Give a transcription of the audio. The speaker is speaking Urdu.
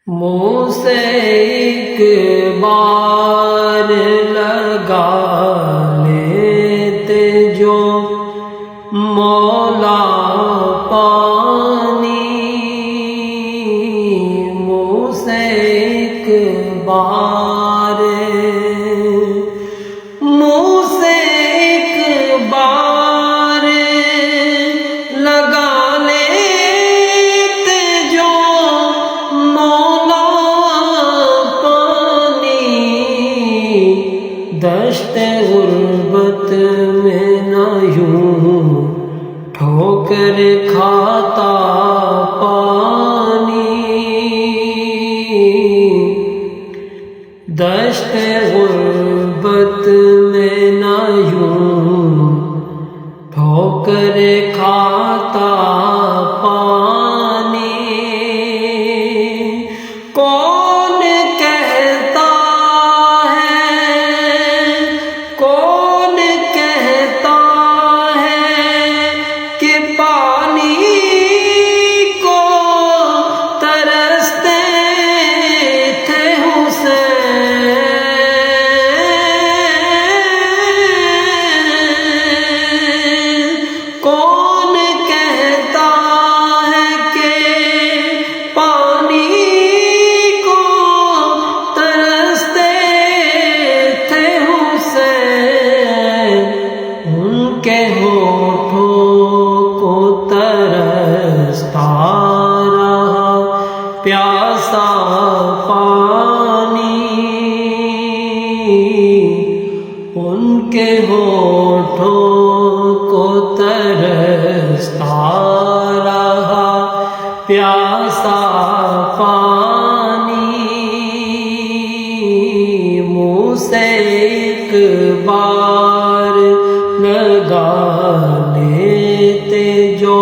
منہ سے ایک بار لگا لیتے جو مولا پانی، منہ سے ایک بار، منہ سے ایک بار لگا لیتے جو مولا پانی، دشت غربت میں نہ یوں ٹھوکر کھاتا پانی، دشت غربت میں نہ یوں ٹھوکر کھاتا پانی، کون کہتا ہے، کون کہتا ہے کہ پانی کو ترستے تھے حسین، کون کہتا ہے کہ پانی کو ترستے تھے حسین، ان کے ہونٹوں کو ترستا رہا پیاسا پانی، ان کے ہونٹوں کو ترستا رہا پیاسا پانی، منہ سے ایک بار لگا لیتے جو